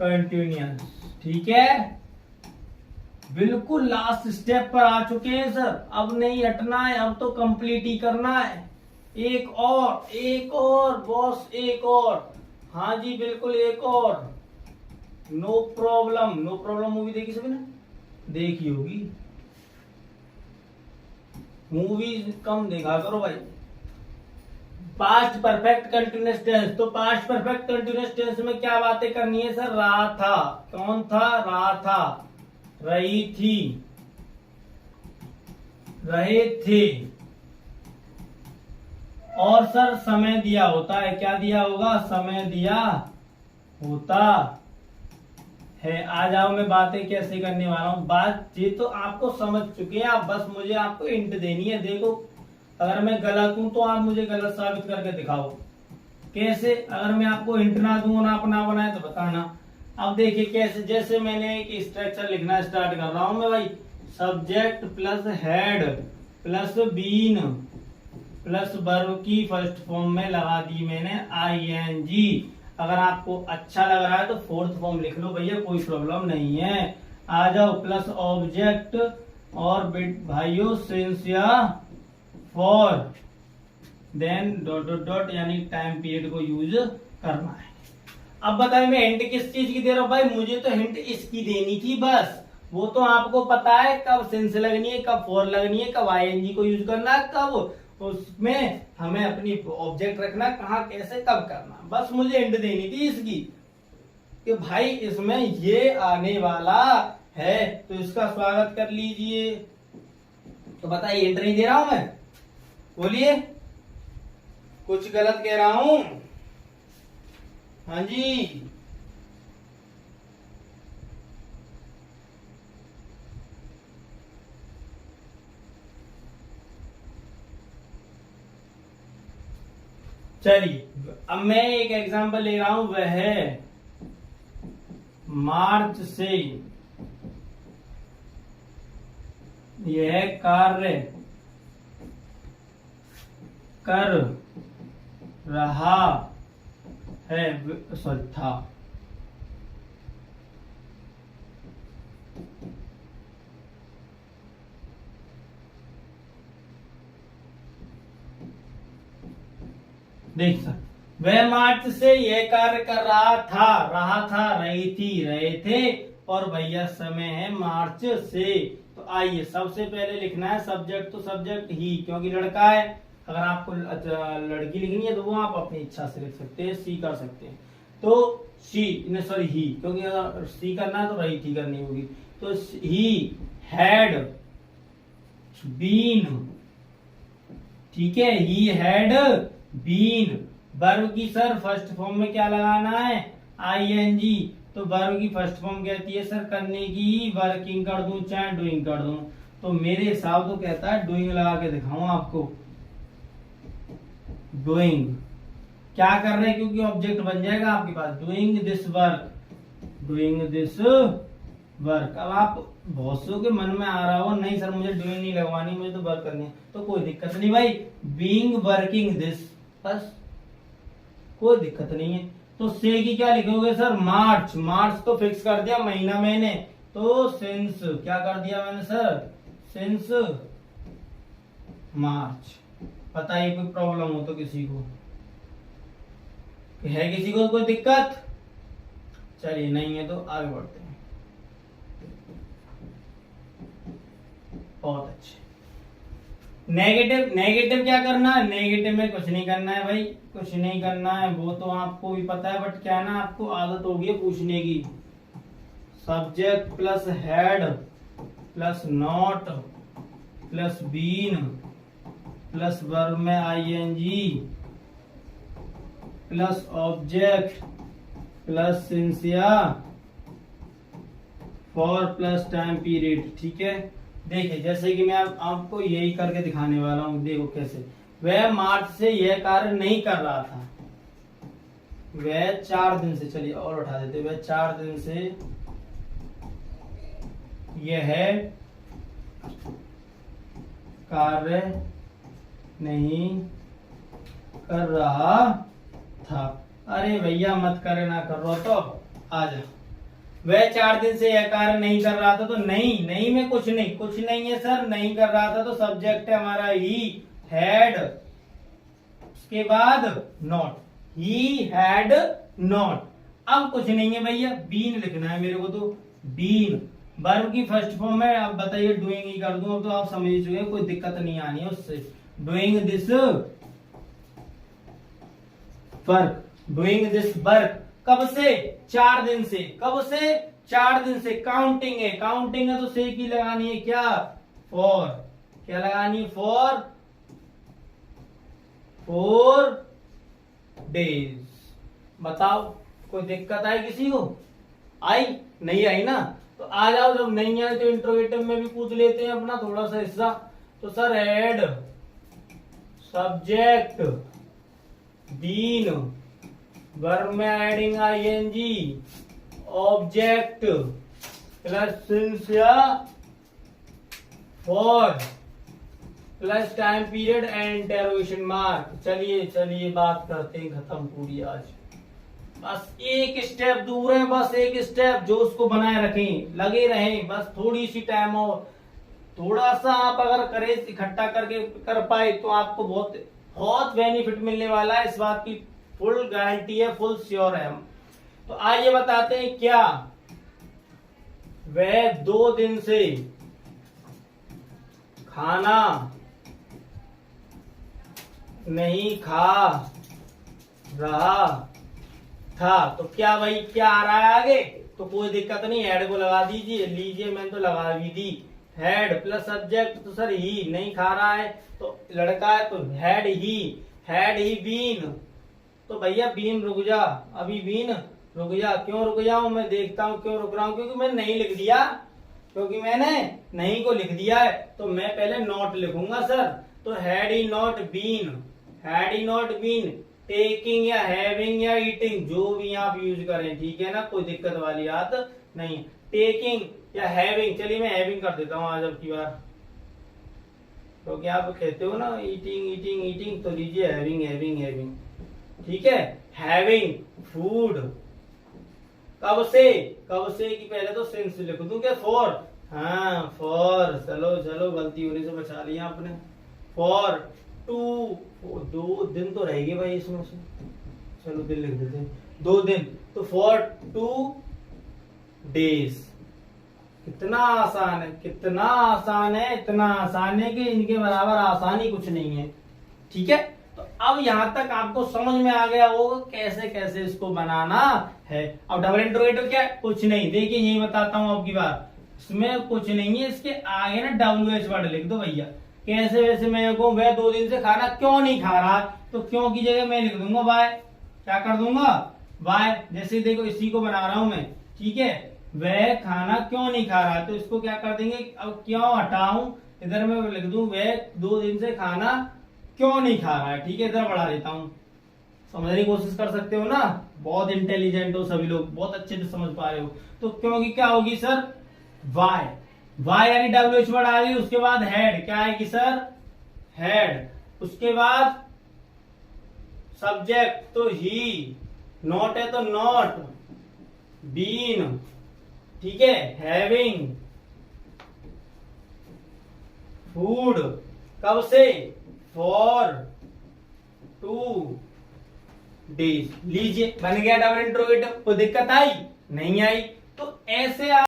Continuous. ठीक है, बिल्कुल लास्ट स्टेप पर आ चुके हैं सर, अब नहीं हटना है, अब तो कंप्लीट ही करना है। एक और बॉस, एक और। हाँ जी बिल्कुल, एक और। No problem. No problem movie देखी सभी ने? देखी होगी। मूवी कम देखा करो भाई। पास्ट परफेक्ट कंटिन्यूअस टेंस, तो पास्ट परफेक्ट कंटिन्यूअस टेंस में क्या बातें करनी है सर? रहा था। कौन था? रहा था, रही थी, रहे थे। और सर समय दिया होता है। क्या दिया होगा? समय दिया होता है। आ जाओ, मैं बातें कैसे करने वाला हूँ। बात ये तो आपको समझ चुके हैं आप, बस मुझे आपको हिंट देनी है। देखो, अगर मैं गलत हूं तो आप मुझे गलत साबित करके दिखाओ। कैसे? अगर मैं आपको हिंट ना दूं ना अपना बनाए तो बताना। अब देखिए कैसे, जैसे मैंने एक स्ट्रक्चर लिखना स्टार्ट कर रहा हूं मैं भाई। Subject plus had plus been plus verb की फर्स्ट फॉर्म में लगा दी मैंने आईएनजी। अगर आपको अच्छा लग रहा है तो फोर्थ फॉर्म लिख लो भैया, कोई प्रॉब्लम नहीं है। आ जाओ, प्लस ऑब्जेक्ट और भाइयों सिंस या for, then dot dot dot, यानी टाइम पीरियड को यूज करना है। अब बताइए मैं हिंट किस चीज की दे रहा हूं भाई? मुझे तो हिंट इसकी देनी थी बस। वो तो आपको पता है कब सिंस लगनी है, कब फॉर लगनी है, कब आईएनजी को यूज करना है, कब उसमें हमें अपनी ऑब्जेक्ट रखना, कहाँ कैसे कब करना। बस मुझे हिंट देनी थी इसकी कि भाई इसमें ये आने वाला है तो इसका स्वागत कर लीजिए। तो बताइए, हिंट नहीं दे रहा हूं मैं? बोलिए, कुछ गलत कह रहा हूं? हाँ जी, चलिए अब मैं एक एग्जांपल ले रहा हूं। वह है मार्च से यह कार्य कर रहा है, सॉरी था। देख सर, वह मार्च से यह कार्य कर रहा था, रही थी, रहे थे, और भैया समय है मार्च से। तो आइए सबसे पहले लिखना है सब्जेक्ट, तो सब्जेक्ट ही, क्योंकि लड़का है। अगर आपको लड़की लिखनी है तो वो आप अपनी इच्छा से लिख सकते हैं, सी कर सकते हैं। तो शी, सॉरी ही, क्योंकि अगर सी करना है तो रही थी करनी होगी। तो ही हैड बीन, ठीक है, ही हैड बीन। वर्ब की सर फर्स्ट फॉर्म में क्या लगाना है? आईएनजी। तो वर्ब की फर्स्ट फॉर्म कहती है सर करने की, वर्किंग कर दूं चाहे डूइंग कर दूं। तो मेरे हिसाब तो कहता है डूइंग लगा के दिखाऊं आपको। डूइंग क्या कर रहे हैं, क्योंकि ऑब्जेक्ट बन जाएगा आपके पास। Doing this work, doing this work. अब आप बहुत सौ के मन में आ रहा हो, नहीं सर मुझे डूइंग नहीं लगवानी, मुझे तो वर्क करनी है, तो कोई दिक्कत नहीं भाई। बीइंग वर्किंग दिस, बस कोई दिक्कत नहीं है। तो से की क्या लिखोगे सर? मार्च। मार्च तो फिक्स कर दिया महीना मैंने, तो सिंस क्या कर दिया मैंने सर? सिंस मार्च। बताइए कोई प्रॉब्लम हो तो किसी को है? किसी को कोई दिक्कत? चलिए नहीं है तो आगे बढ़ते हैं। बहुत अच्छे। नेगेटिव, नेगेटिव क्या करना है? नेगेटिव में कुछ नहीं करना है भाई, कुछ नहीं करना है, वो तो आपको भी पता है। बट क्या है ना, आपको आदत होगी है पूछने की। Subject plus had plus not plus been plus verb में आईएनजी प्लस ऑब्जेक्ट प्लस सिंसिया फॉर प्लस टाइम पीरियड। ठीक है, देखिए जैसे कि मैं आपको यही करके दिखाने वाला हूं। देखो कैसे। वह मार्च से यह कार्य नहीं कर रहा था, वह 4 दिन से, चलिए और उठा देते, वह 4 दिन से यह कार्य नहीं कर रहा था। अरे भैया मत करे, ना कर रहा तो आ जा। वह 4 दिन से यह कार्य नहीं कर रहा था, तो नहीं में कुछ नहीं है सर, नहीं कर रहा था, तो सब्जेक्ट है हमारा ही हैड, उसके बाद नॉट, ही हैड नॉट। अब कुछ नहीं है भैया, बीन लिखना है मेरे को, तो बीन वर्ब की फर्स्ट फॉर्म है। अब बताइए डूइंग ही कर दूं, अब तो आप समझ ही चुके, कोई दिक्कत नहीं आनी है उससे। Doing this work, doing this work कब से? 4 दिन से। कब से? 4 दिन से। काउंटिंग है तो से की लगानी है क्या? फॉर। क्या लगानी? For 4 days. बताओ कोई दिक्कत आई किसी को? आई? नहीं आई ना? तो आ जाओ, जब नहीं आए तो इंट्रोगेटिव में भी पूछ लेते हैं अपना थोड़ा सा हिस्सा। तो sir had subject been, verb में adding ING, object plus since या for plus time period and interrogation mark. चलिए बात करते हैं खत्म पूरी आज। बस एक स्टेप दूर है, बस एक स्टेप, जो उसको बनाए रखें, लगे रहें, बस थोड़ी सी टाइम और थोड़ा सा आप अगर करें इकट्ठा करके कर पाए तो आपको बहुत बेनिफिट मिलने वाला है, इस बात की फुल गारंटी है, फुल श्योर है हम। तो आइए बताते हैं क्या वह 2 दिन से खाना नहीं खा रहा था। तो क्या भाई, क्या आ रहा है आगे? तो कोई दिक्कत नहीं, हेड को लगा दीजिए, लीजिए, मैंने तो लगा भी दी। हेड प्लस सब्जेक्ट, तो सर ही नहीं खा रहा है, तो लड़का है तो हैड ही बीन। तो भैया बीन रुक जा, अभी बीन रुक जा। क्यों रुक जाऊं? मैं देखता हूं क्यों रुक रहा हूं, क्योंकि मैंने नहीं लिख दिया, क्योंकि मैंने नहीं को लिख दिया है, तो मैं पहले नॉट लिखूंगा सर। तो had he not been taking या हैविंग या ईटिंग, जो भी आप यूज करें, ठीक है ना, कोई दिक्कत वाली बात नहीं। टेकिंग या हैविंग, चलिए मैं हैविंग कर देता हूं आज अब की बार, क्योंकि आप कहते हो ना ईटिंग, तो लीजिए हैविंग, ठीक है। हैविंग फूड, कब से कि पहले तो सिंस लिख दूं क्या? फॉर, हाँ फॉर, चलो गलती होने से बचा लिया आपने। फॉर 2 दिन तो रहेगी भाई इसमें से, चलो दिन लिख देते हैं, 2 दिन, तो फॉर 2 डेज। कितना आसान है, इतना आसान है कि इनके बराबर आसानी कुछ नहीं है, ठीक है। तो अब यहां तक आपको समझ में आ गया होगा कैसे इसको बनाना है। अब डबल इंट्रोगेटिव क्या है? कुछ नहीं, देखिए यही बताता हूं आपकी बात, इसमें कुछ नहीं है, इसके आगे ना WH वर्ड लिख दो भैया। कैसे? वैसे मैं कहूं वह 2 दिन से खाना क्यों नहीं खा रहा, तो क्यों की जगह मैं लिख दूंगा वाई। क्या कर दूंगा? वाई। जैसे देखो इसी को बना रहा हूं मैं, ठीक है, वह खाना क्यों नहीं खा रहा, तो इसको क्या कर देंगे, अब क्यों हटाऊं, इधर मैं लिख दूं वह 2 दिन से खाना क्यों नहीं खा रहा है, ठीक है, इधर बढ़ा देता हूं। समझने की कोशिश कर सकते हो ना, बहुत इंटेलिजेंट हो सभी लोग, बहुत अच्छे से समझ पा रहे हो। तो क्योंकि क्या होगी सर? वाई यानी WH वर्ड आ गई, उसके बाद हेड, क्या आएगी सर? हेड, उसके बाद सब्जेक्ट तो ही, नॉट है तो नॉट, बीन, ठीक है, हैविंग फूड, कब से? For 2 days. लीजिए बन गया डबल इंट्रोगेटिव। कोई दिक्कत आई? नहीं आई। तो ऐसे आप